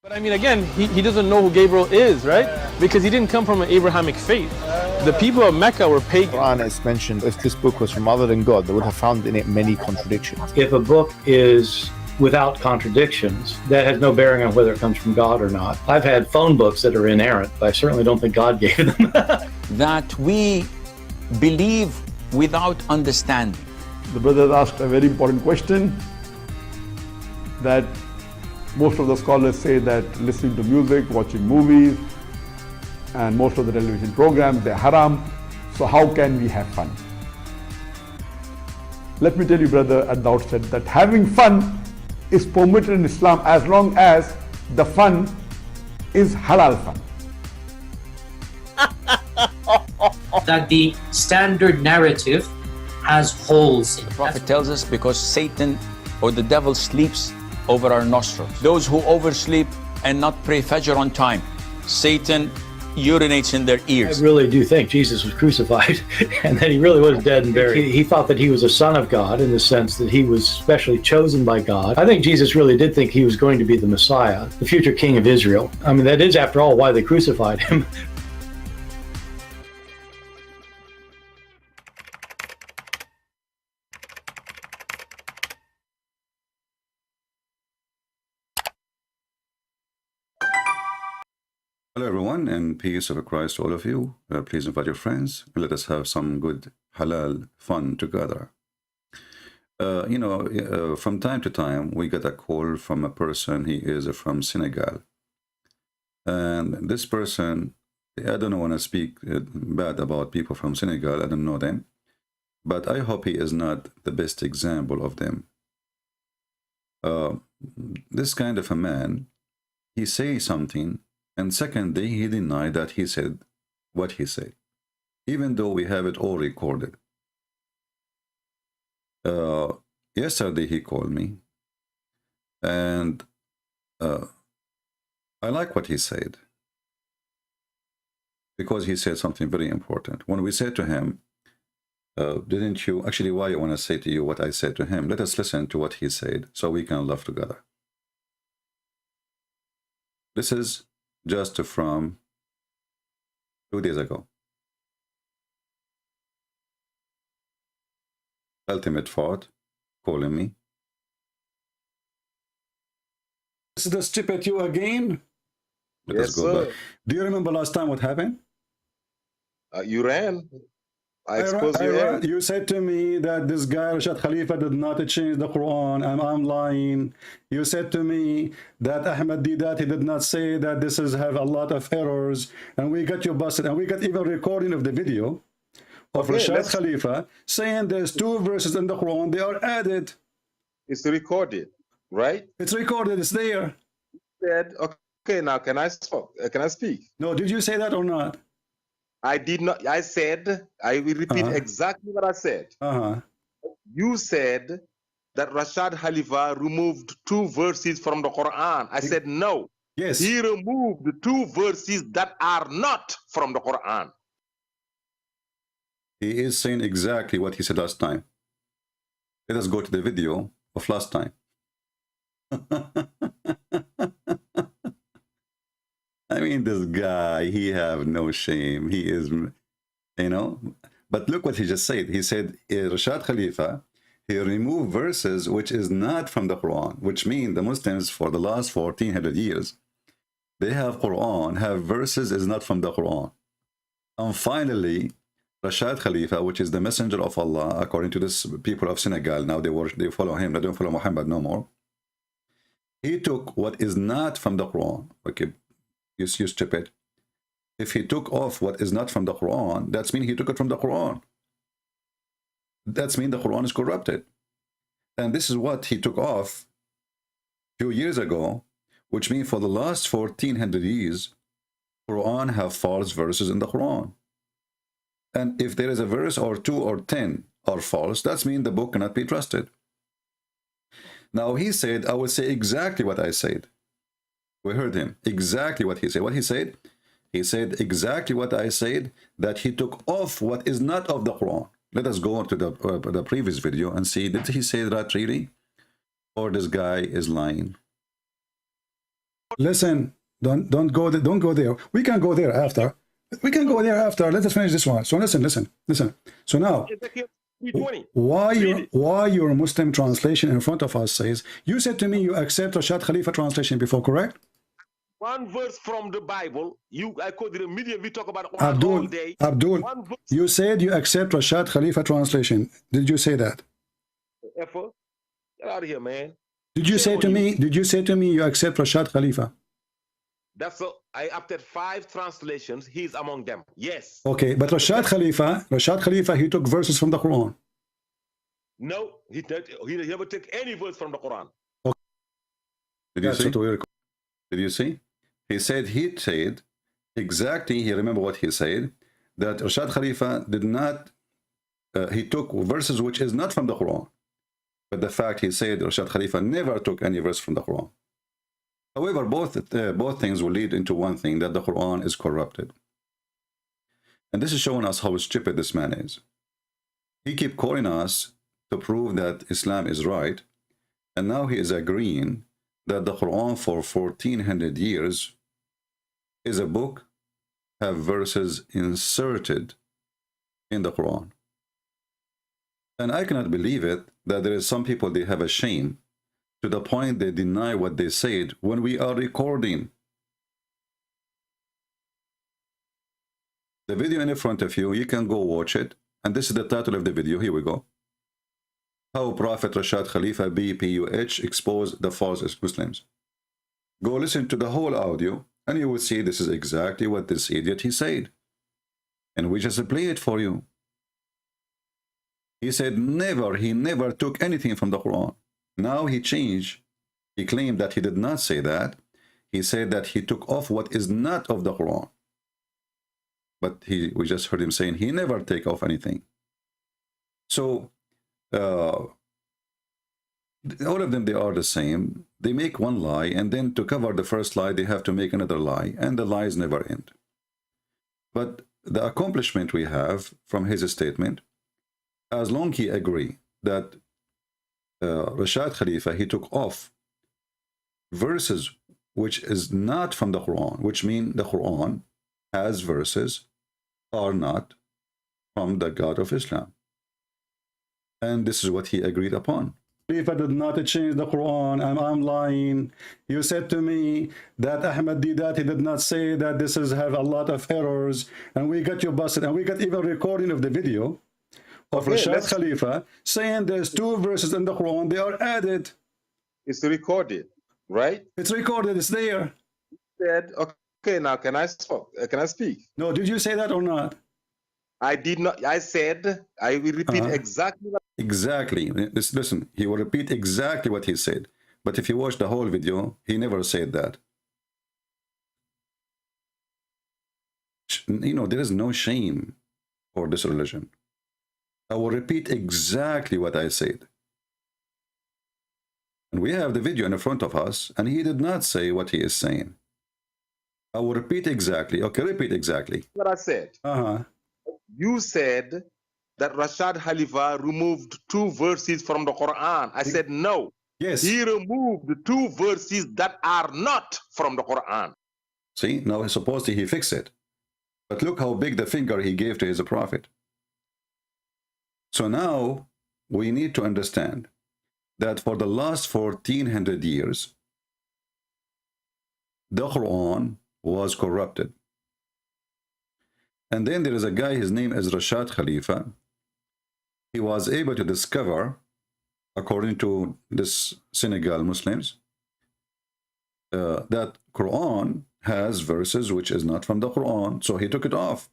But I mean, again, he doesn't know who Gabriel is, right? Because he didn't come from an Abrahamic faith. The people of Mecca were pagan. Quran is mentioned, if this book was from other than God, they would have found in it many contradictions. If a book is without contradictions, that has no bearing on whether it comes from God or not. I've had phone books that are inerrant, but I certainly don't think God gave them. That we believe without understanding. The brother asked a very important question, that most of the scholars say that listening to music, watching movies, and most of the television programs, they're haram. So how can we have fun? Let me tell you, brother, at the outset that having fun is permitted in Islam as long as the fun is halal fun. That the standard narrative has holes in it. The Prophet tells us because Satan or the devil sleeps over our nostrils. Those who oversleep and not pray Fajr on time, Satan urinates in their I ears. really do think Jesus was crucified and that he really was dead and buried. He thought that he was a son of God in the sense that he was specially chosen by God. I think Jesus really did think he was going to be the Messiah, the future king of Israel. I mean, that is, after all, why they crucified him. Hello everyone, and peace of Christ to all of you. Please invite your friends and let us have some good halal fun together. From time to time we get a call from a person. He is from Senegal, and this person, I don't want to speak bad about people from Senegal. I don't know them, but I hope he is not the best example of them. This kind of a man, he says something, and second day, he denied that he said what he said, even though we have it all recorded. Yesterday, he called me, and I like what he said, because he said something very important. When we said to him, didn't you, actually, why I want to say to you what I said to him, let us listen to what he said so we can laugh together. This is just from 2 days ago. Ultimate Fought calling me. This is the stupid you again? Let us go back. Do you remember last time what happened? You ran. I exposed you. Ran. You said to me that this guy Rashad Khalifa did not change the Quran, and I'm lying. You said to me that Ahmed Didat, he did not say that this is have a lot of errors, and we got you busted, and we got even recording of the video of Rashad Khalifa saying there's 2 verses in the Quran, they are added. It's recorded, right? It's recorded, it's there. Said, okay, now can I speak? No, did you say that or not? I did not. I said, I will repeat exactly what I said. You said that Rashad Khalifa removed 2 verses from the Quran. I said no. Yes. He removed 2 verses that are not from the Quran. He is saying exactly what he said last time. Let us go to the video of last time. I mean, this guy, he have no shame. He is, but look what he just said. He said, Rashad Khalifa, he removed verses which is not from the Quran, which means the Muslims for the last 1400 years, they have Quran, have verses is not from the Quran. And finally, Rashad Khalifa, which is the messenger of Allah, according to this people of Senegal, now they follow him, they don't follow Muhammad no more. He took what is not from the Quran. Okay, you stupid. If he took off what is not from the Quran, that's mean he took it from the Quran. That's mean the Quran is corrupted. And this is what he took off a few years ago, which means for the last 1400 years, Quran have false verses in the Quran. And if there is a verse or 2 or 10 are false, that's mean the book cannot be trusted. Now he said, I will say exactly what I said. We heard him. Exactly what he said. What he said? He said exactly what I said, that he took off what is not of the Quran. Let us go on to the previous video and see, did he say that really? Or this guy is lying? Listen, don't go there. Don't go there. We can go there after. We can go there after. Let us finish this one. So listen. So now, why your Muslim translation in front of us says, you said to me you accept Rashad Khalifa translation before, correct? One verse from the Bible. I quoted the media. We talk about Quran all day. Abdul, you said you accept Rashad Khalifa translation. Did you say that? Get out of here, man. Did you say to me you accept Rashad Khalifa? I opted 5 translations. He's among them. Yes. Okay, but Rashad Khalifa, he took verses from the Quran. No, he never took any verse from the Quran. Okay. Did you see? He said exactly. He remember what he said, that Rashad Khalifa did not. He took verses which is not from the Quran. But the fact he said Rashad Khalifa never took any verse from the Quran. However, both things will lead into one thing, that the Quran is corrupted. And this is showing us how stupid this man is. He keep calling us to prove that Islam is right, and now he is agreeing that the Quran for 1400 years is a book, have verses inserted in the Quran. And I cannot believe it, that there is some people, they have a shame to the point they deny what they said when we are recording. The video in front of you, you can go watch it. And this is the title of the video. Here we go. How Prophet Rashad Khalifa BPUH exposed the false Muslims. Go listen to the whole audio and you will see this is exactly what this idiot he said. And we just play it for you. He said he never took anything from the Quran. Now he changed. He claimed that he did not say that. He said that he took off what is not of the Quran. But we just heard him saying he never take off anything. So all of them, they are the same. They make one lie, and then to cover the first lie, they have to make another lie, and the lies never end. But the accomplishment we have from his statement, as long he agree that Rashad Khalifa, he took off verses which is not from the Quran, which mean the Quran has verses are not from the God of Islam. And this is what he agreed upon. If I did not change the Quran, I'm lying. You said to me that Ahmed Didat, he did not say that this is have a lot of errors, and we got you busted, and we got even recording of the video of Rashad Khalifa saying there's 2 verses in the Quran, they are added. It's recorded, right? It's recorded, it's there. Said, okay, now can I speak? No, did you say that or not? I did not. I said, I will repeat exactly what. Exactly. Listen, he will repeat exactly what he said. But if you watch the whole video, he never said that. You know, there is no shame for this religion. I will repeat exactly what I said. And we have the video in front of us, and he did not say what he is saying. I will repeat exactly. Okay, repeat exactly. What I said. You said that Rashad Khalifa removed 2 verses from the Quran. I said no. Yes. He removed 2 verses that are not from the Quran. See, now supposedly he fixed it. But look how big the finger he gave to his prophet. So now we need to understand that for the last 1400 years, the Quran was corrupted. And then there is a guy, his name is Rashad Khalifa. He was able to discover, according to this Senegal Muslims, that Quran has verses which is not from the Quran. So he took it off.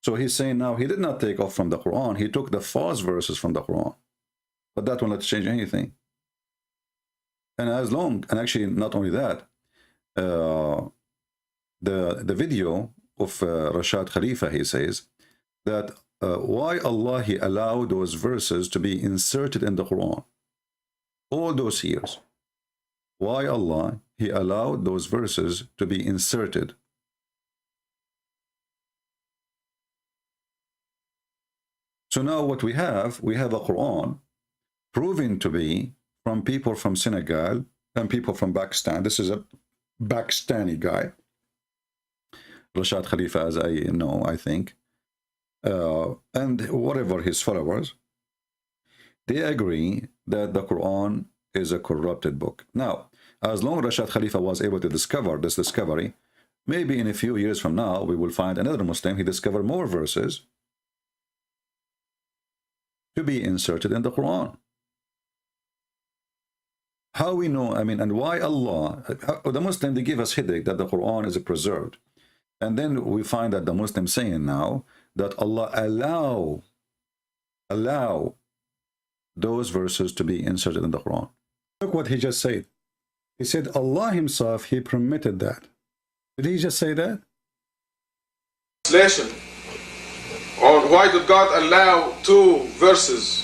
So he's saying now he did not take off from the Quran. He took the false verses from the Quran. But that will not change anything. And actually not only that, the video of Rashad Khalifa, he says that why Allah he allowed those verses to be inserted in the Quran all those years. Why Allah he allowed those verses to be inserted. So now what we have a Quran proven to be from people from Senegal and people from Pakistan. This is a Pakistani guy, Rashad Khalifa, as I know, I think, and whatever his followers, they agree that the Quran is a corrupted book. Now, as long as Rashad Khalifa was able to discover this discovery, maybe in a few years from now, we will find another Muslim, he discovered more verses to be inserted in the Quran. How we know, I mean, and why Allah, the Muslim, they give us headache that the Quran is preserved. And then we find that the Muslim saying now that Allah allow those verses to be inserted in the Quran. Look what he just said. He said Allah himself, he permitted that. Did he just say that? Translation on why did God allow two verses,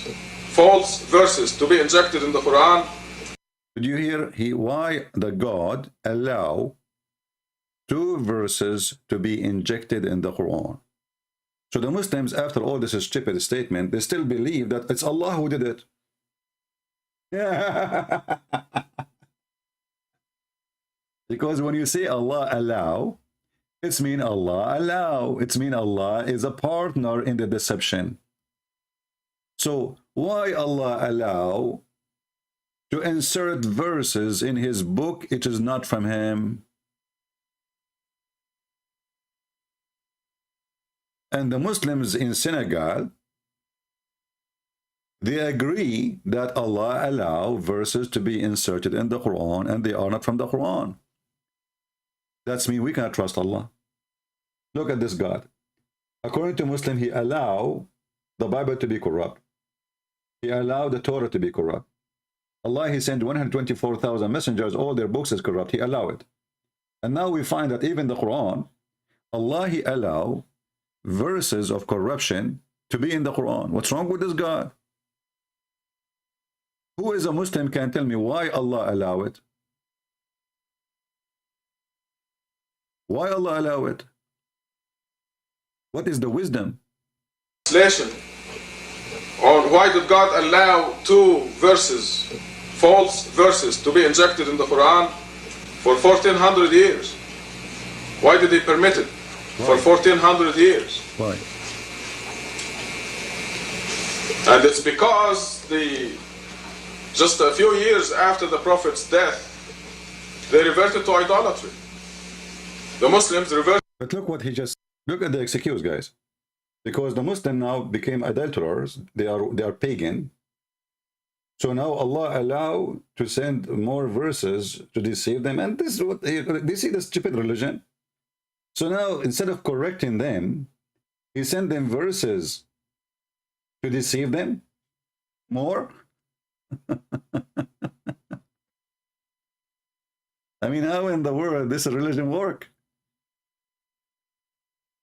false verses, to be injected in the Quran? Did you hear why the God allow two verses to be injected in the Quran? So the Muslims, after all this stupid statement, they still believe that it's Allah who did it. Yeah. Because when you say Allah allow, it's mean Allah allow. It's mean Allah is a partner in the deception. So why Allah allow to insert verses in his book? It is not from him. And the Muslims in Senegal, they agree that Allah allow verses to be inserted in the Quran, and they are not from the Quran. That's mean we cannot trust Allah. Look at this God. According to Muslim, he allow the Bible to be corrupt. He allowed the Torah to be corrupt. Allah, he sent 124,000 messengers, all their books is corrupt. He allowed it. And now we find that even the Quran, Allah, he allow verses of corruption to be in the Quran. What's wrong with this God? Who is a Muslim can tell me why Allah allow it? Why Allah allow it? What is the wisdom? Translation on why did God allow two verses, false verses, to be injected in the Quran for 1400 years? Why did he permit it for 1400 years? Why? And it's because just a few years after the Prophet's death, they reverted to idolatry. The Muslims reverted. But look what he just, look at the excuse, guys. Because the Muslim now became adulterers, they are pagan. So now Allah allow to send more verses to deceive them. And this is what they see, the stupid religion. So now instead of correcting them, he sent them verses to deceive them more. I mean, how in the world this religion work?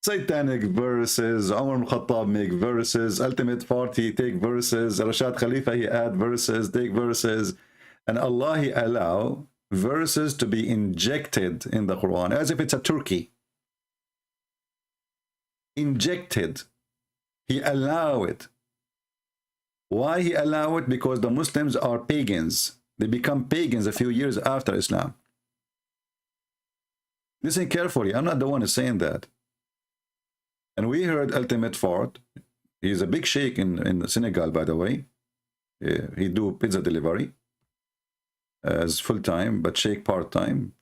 Satanic verses, Umar al-Khattab make verses, Ultimate Party take verses, Rashad Khalifa he add verses, take verses, and Allah he allow verses to be injected in the Quran as if it's a turkey. Injected. He allow it. Why he allow it? Because the Muslims are pagans. They become pagans a few years after Islam. Listen carefully. I'm not the one who's saying that. And we heard Ultimate Fort. He's a big sheikh in Senegal, by the way. He do pizza delivery as full-time, but sheikh part-time.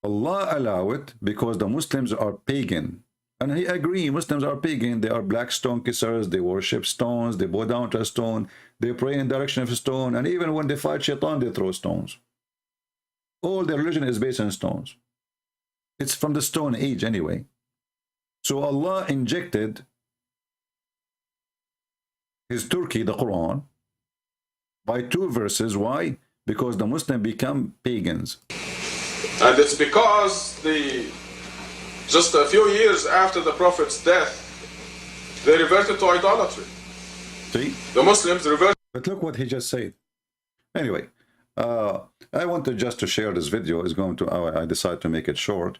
Allah allow it because the Muslims are pagan. And he agree, Muslims are pagan. They are black stone kissers. They worship stones. They bow down to a stone. They pray in the direction of a stone. And even when they fight shaitan, they throw stones. All their religion is based on stones. It's from the Stone Age anyway. So Allah injected his Turkey, the Quran, by two verses. Why? Because the Muslims become pagans. And it's because just a few years after the Prophet's death, they reverted to idolatry. See? The Muslims reverted. But look what he just said. Anyway, I wanted just to share this video. It's going to, I decided to make it short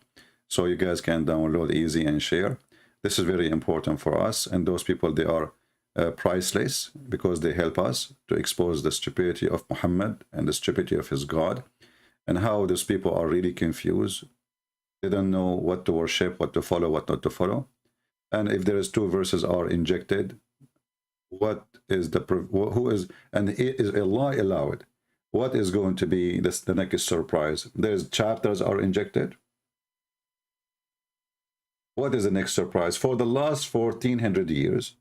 so you guys can download easy and share. This is very important for us, and those people, they are priceless because they help us to expose the stupidity of Muhammad and the stupidity of his God. and how those people are really confused. They don't know what to worship, what to follow, what not to follow. And if there is two verses are injected, what is the who is, and is Allah allowed? What is going to be the next surprise? There's chapters are injected. What is the next surprise? For the last 1400 years,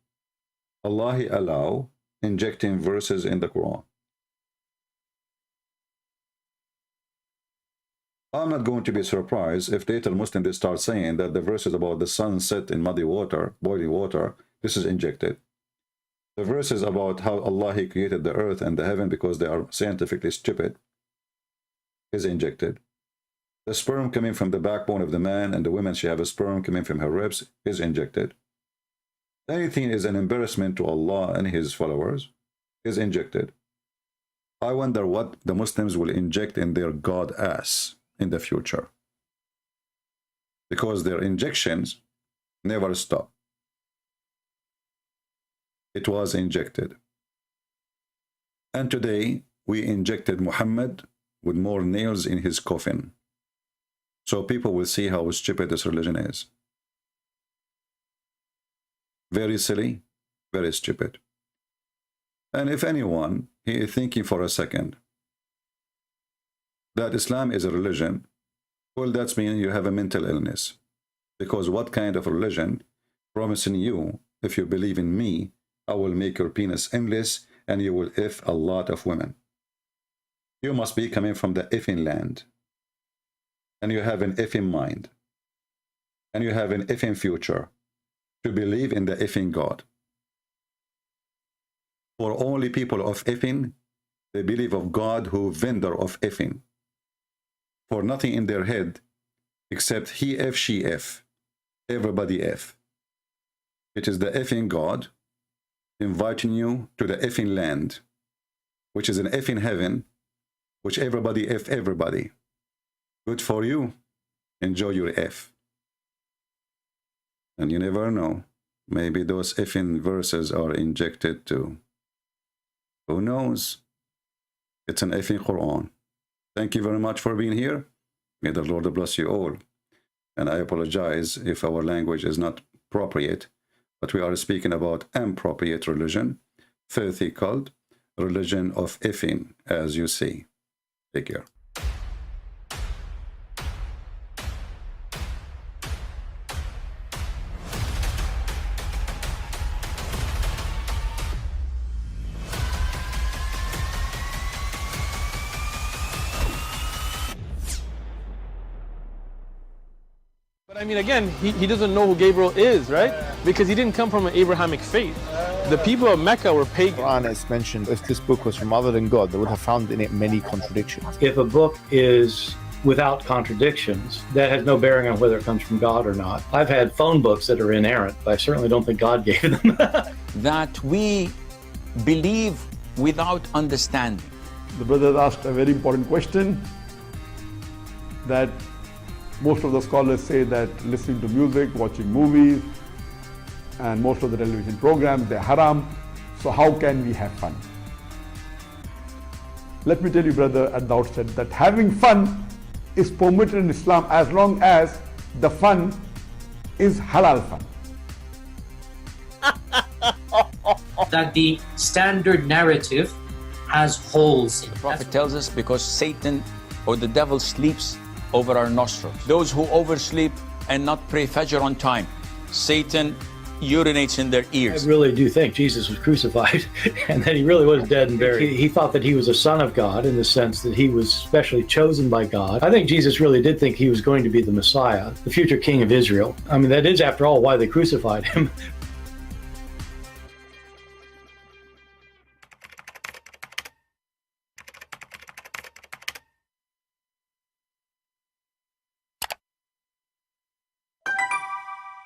Allah allow injecting verses in the Quran. I'm not going to be surprised if later Muslims they start saying that the verses about the sun set in muddy water, boiling water, this is injected. The verses about how Allah He created the earth and the heaven because they are scientifically stupid is injected. The sperm coming from the backbone of the man and the woman, she have a sperm coming from her ribs, is injected. Anything is an embarrassment to Allah and His followers is injected. I wonder what the Muslims will inject in their God ass in the future, because their injections never stop. It was injected, and today we injected Muhammad with more nails in his coffin, so people will see how stupid this religion is. Very silly, very stupid. And if anyone he is thinking for a second that Islam is a religion, well, that's mean you have a mental illness. Because what kind of religion promising you, if you believe in me, I will make your penis endless and you will F a lot of women? You must be coming from the effing land. And you have an effing mind. And you have an effing future to believe in the effing God. For only people of effing, they believe of God who vendor of effing. For nothing in their head except he F, she F, everybody F. It is the effing God inviting you to the effing land, which is an effing heaven, which everybody F everybody. Good for you. Enjoy your F. And you never know. Maybe those effing verses are injected too. Who knows? It's an effing Quran. Thank you very much for being here. May the Lord bless you all. And I apologize if our language is not appropriate, but we are speaking about appropriate religion, filthy cult, religion of effing, as you see. Take care. I mean, again, he doesn't know who Gabriel is, right? Because he didn't come from an Abrahamic faith. The people of Mecca were pagan. Quran is mentioned, if this book was from other than God, they would have found in it many contradictions. If a book is without contradictions, that has no bearing on whether it comes from God or not. I've had phone books that are inerrant, but I certainly don't think God gave them. That we believe without understanding. The brother asked a very important question, that most of the scholars say that listening to music, watching movies, and most of the television programs, they're haram. So how can we have fun? Let me tell you, brother, at the outset, that having fun is permitted in Islam as long as the fun is halal fun. That the standard narrative has holes in it. The Prophet tells us because Satan or the devil sleeps over our nostrils. Those who oversleep and not pray Fajr on time, Satan urinates in their ears. I really do think Jesus was crucified and that he really was dead and buried. He thought that he was a son of God in the sense that he was specially chosen by God. I think Jesus really did think he was going to be the Messiah, the future king of Israel. I mean, that is, after all, why they crucified him.